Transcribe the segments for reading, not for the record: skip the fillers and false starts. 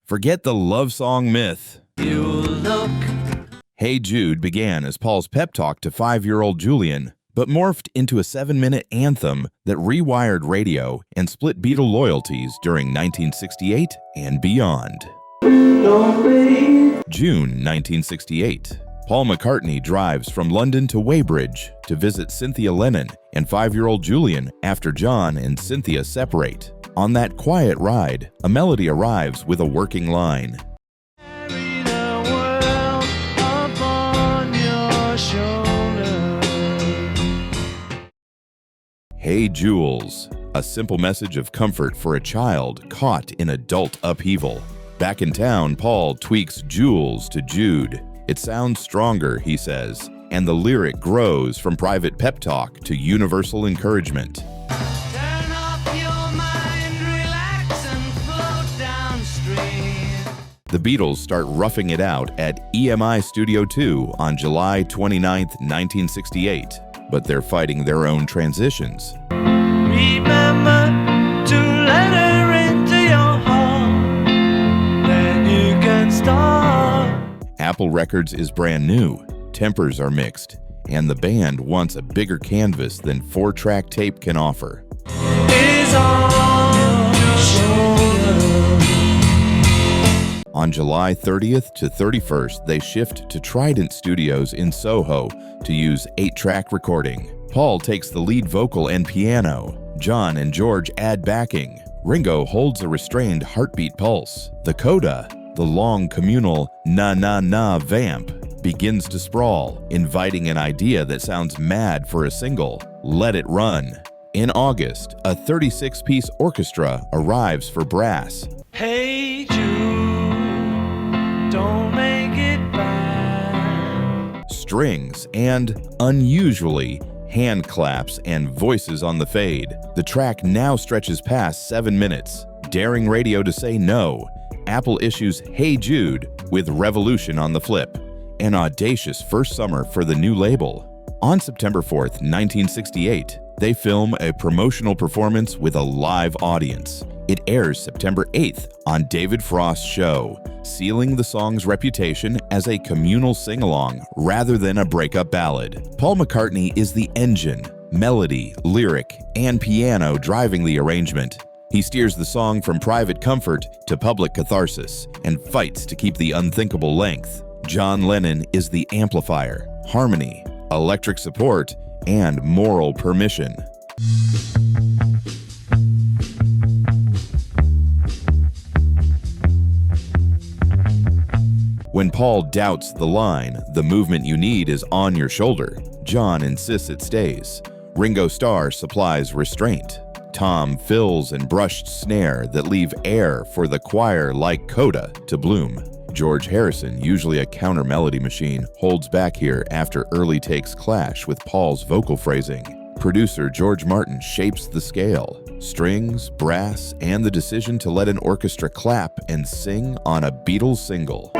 Forget the love song myth. You look. Hey Jude began as Paul's pep talk to 5-year-old Julian, but morphed into a 7-minute anthem that rewired radio and split Beatle loyalties during 1968 and beyond. June 1968. Paul McCartney drives from London to Weybridge to visit Cynthia Lennon and 5-year-old Julian after John and Cynthia separate. On that quiet ride, a melody arrives with a working line. Hey Jules, a simple message of comfort for a child caught in adult upheaval. Back in town, Paul tweaks Jules to Jude. It sounds stronger, he says, and the lyric grows from private pep talk to universal encouragement. Turn off your mind, relax and float downstream. The Beatles start roughing it out at EMI Studio 2 on July 29, 1968, but they're fighting their own transitions. Remember to let her into your heart, then you can start. Apple Records is brand new, tempers are mixed, and the band wants a bigger canvas than 4-track tape can offer. Is on your shoulder. On July 30th to 31st, they shift to Trident Studios in Soho to use 8-track recording. Paul takes the lead vocal and piano. John and George add backing. Ringo holds a restrained heartbeat pulse. The coda, the long communal na-na-na vamp, begins to sprawl, inviting an idea that sounds mad for a single, Let It Run. In August, a 36-piece orchestra arrives for brass. Hey Jude, don't make it bad. Strings, and, unusually, hand claps and voices on the fade. The track now stretches past 7 minutes. Daring radio to say no, Apple issues Hey Jude with Revolution on the flip. An audacious first summer for the new label. On September 4th, 1968, they film a promotional performance with a live audience. It airs September 8th on David Frost's show, sealing the song's reputation as a communal sing-along rather than a breakup ballad. Paul McCartney is the engine, melody, lyric, and piano driving the arrangement. He steers the song from private comfort to public catharsis and fights to keep the unthinkable length. John Lennon is the amplifier, harmony, electric support, and moral permission. When Paul doubts the line, "The movement you need is on your shoulder," John insists it stays. Ringo Starr supplies restraint. Tom fills and brushed snare that leave air for the choir-like coda to bloom. George Harrison, usually a counter-melody machine, holds back here after early takes clash with Paul's vocal phrasing. Producer George Martin shapes the scale, strings, brass, and the decision to let an orchestra clap and sing on a Beatles single.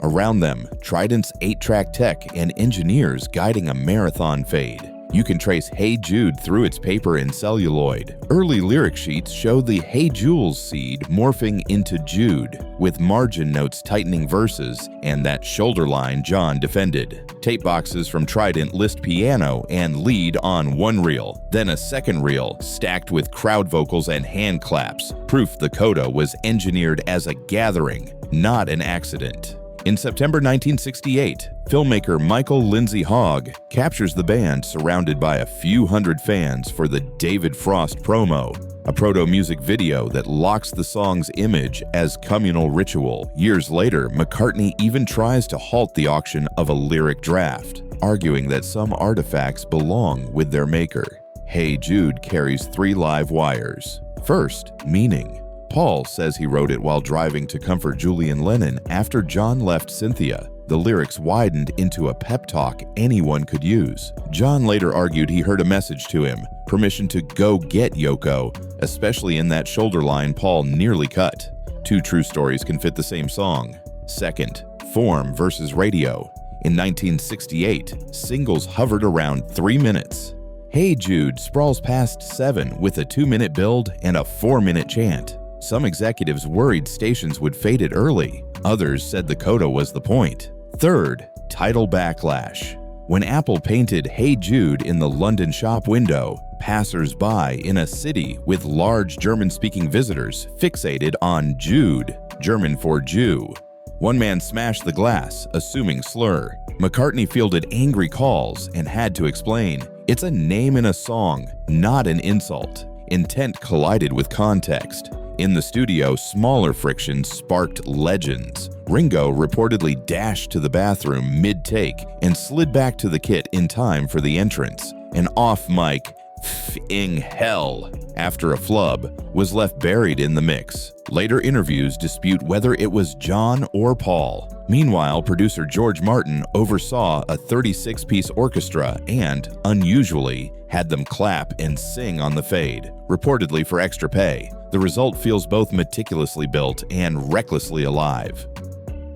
Around them, Trident's 8-track tech and engineers guiding a marathon fade. You can trace Hey Jude through its paper and celluloid. Early lyric sheets show the Hey Jules seed morphing into Jude, with margin notes tightening verses and that shoulder line John defended. Tape boxes from Trident list piano and lead on one reel, then a second reel stacked with crowd vocals and hand claps, proof the coda was engineered as a gathering, not an accident. In September 1968, filmmaker Michael Lindsay Hogg captures the band surrounded by a few hundred fans for the David Frost promo, a proto-music video that locks the song's image as communal ritual. Years later, McCartney even tries to halt the auction of a lyric draft, arguing that some artifacts belong with their maker. Hey Jude carries 3 live wires. First, meaning. Paul says he wrote it while driving to comfort Julian Lennon after John left Cynthia. The lyrics widened into a pep talk anyone could use. John later argued he heard a message to him, permission to go get Yoko, especially in that shoulder line Paul nearly cut. 2 true stories can fit the same song. Second, form versus radio. In 1968, singles hovered around 3 minutes. Hey Jude sprawls past 7 with a 2-minute build and a 4-minute chant. Some executives worried stations would fade it early. Others said the coda was the point. Third, title backlash. When Apple painted Hey Jude in the London shop window, passers-by in a city with large German-speaking visitors fixated on Jude, German for Jew. One man smashed the glass, assuming slur. McCartney fielded angry calls and had to explain, "It's a name in a song, not an insult." Intent collided with context. In the studio, smaller frictions sparked legends. Ringo reportedly dashed to the bathroom mid-take and slid back to the kit in time for the entrance. An off-mic "f***ing hell" after a flub was left buried in the mix. Later interviews dispute whether it was John or Paul. Meanwhile, producer George Martin oversaw a 36-piece orchestra and, unusually, had them clap and sing on the fade, reportedly for extra pay. The result feels both meticulously built and recklessly alive.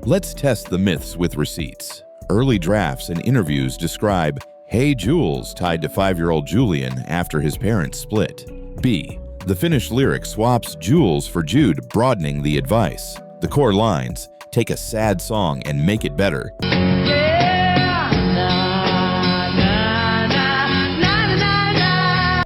Let's test the myths with receipts. Early drafts and interviews describe Hey Jules tied to 5-year-old Julian after his parents split. B. The finished lyric swaps Jules for Jude, broadening the advice. The core lines, "Take a sad song and make it better,"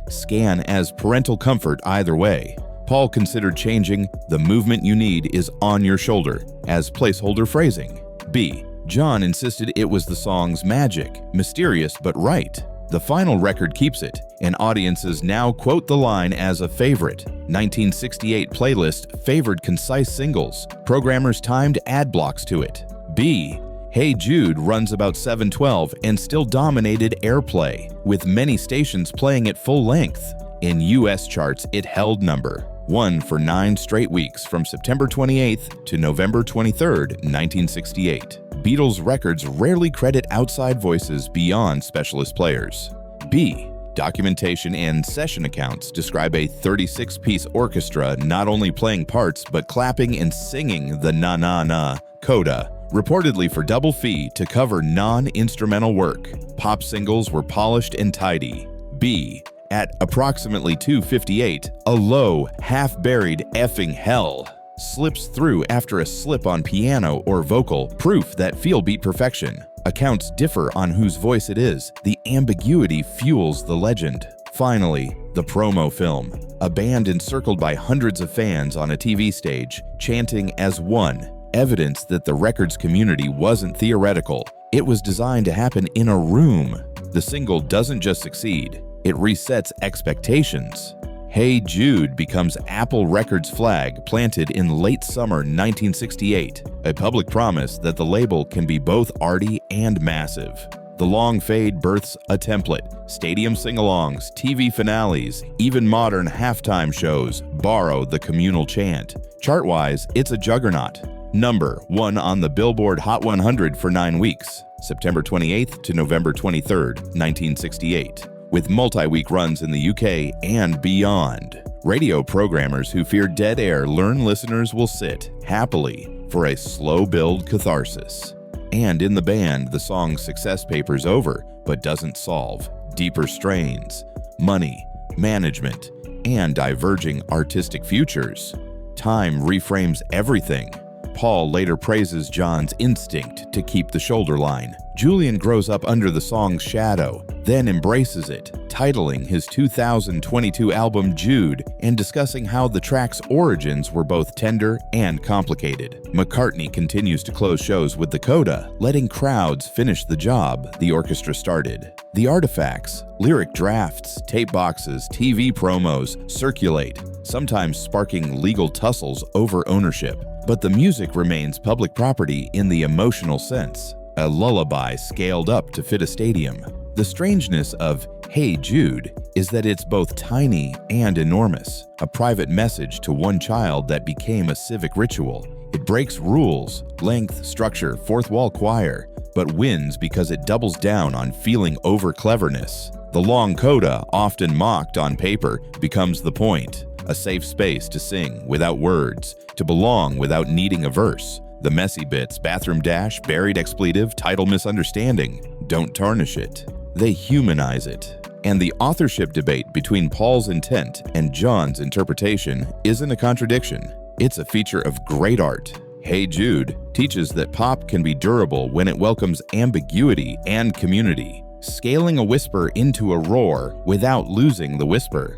scan as parental comfort either way. Paul considered changing "The movement you need is on your shoulder" as placeholder phrasing. B. John insisted it was the song's magic, mysterious but right. The final record keeps it, and audiences now quote the line as a favorite. 1968 playlist favored concise singles. Programmers timed ad blocks to it. B. Hey Jude runs about 7:12 and still dominated airplay, with many stations playing it full length. In US charts, it held number 1 for 9 straight weeks from September 28th to November 23rd, 1968. Beatles records rarely credit outside voices beyond specialist players. B. Documentation and session accounts describe a 36-piece orchestra not only playing parts but clapping and singing the na-na-na coda, reportedly for double fee to cover non-instrumental work. Pop singles were polished and tidy. B. At approximately 2:58, a low, half-buried effing hell slips through after a slip on piano or vocal, proof that feel beat perfection. Accounts differ on whose voice it is. The ambiguity fuels the legend. Finally, the promo film. A band encircled by hundreds of fans on a TV stage, chanting as one, evidence that the records community wasn't theoretical. It was designed to happen in a room. The single doesn't just succeed, it resets expectations. Hey Jude becomes Apple Records' flag planted in late summer 1968, a public promise that the label can be both arty and massive. The long fade births a template. Stadium sing-alongs, TV finales, even modern halftime shows borrow the communal chant. Chart-wise, it's a juggernaut. Number 1 on the Billboard Hot 100 for 9 weeks, September 28th to November 23rd, 1968. With multi-week runs in the UK and beyond. Radio programmers who fear dead air learn listeners will sit happily for a slow build catharsis. And in the band, the song's success papers over, but doesn't solve deeper strains, money, management, and diverging artistic futures. Time reframes everything. Paul later praises John's instinct to keep the shoulder line. Julian grows up under the song's shadow, then embraces it, titling his 2022 album Jude and discussing how the track's origins were both tender and complicated. McCartney continues to close shows with the coda, letting crowds finish the job the orchestra started. The artifacts, lyric drafts, tape boxes, TV promos circulate, sometimes sparking legal tussles over ownership. But the music remains public property in the emotional sense, a lullaby scaled up to fit a stadium. The strangeness of Hey Jude is that it's both tiny and enormous, a private message to one child that became a civic ritual. It breaks rules, length, structure, fourth wall choir, but wins because it doubles down on feeling over cleverness. The long coda, often mocked on paper, becomes the point. A safe space to sing without words, to belong without needing a verse. The messy bits, bathroom dash, buried expletive, title misunderstanding, don't tarnish it. They humanize it. And the authorship debate between Paul's intent and John's interpretation isn't a contradiction. It's a feature of great art. Hey Jude teaches that pop can be durable when it welcomes ambiguity and community, scaling a whisper into a roar without losing the whisper.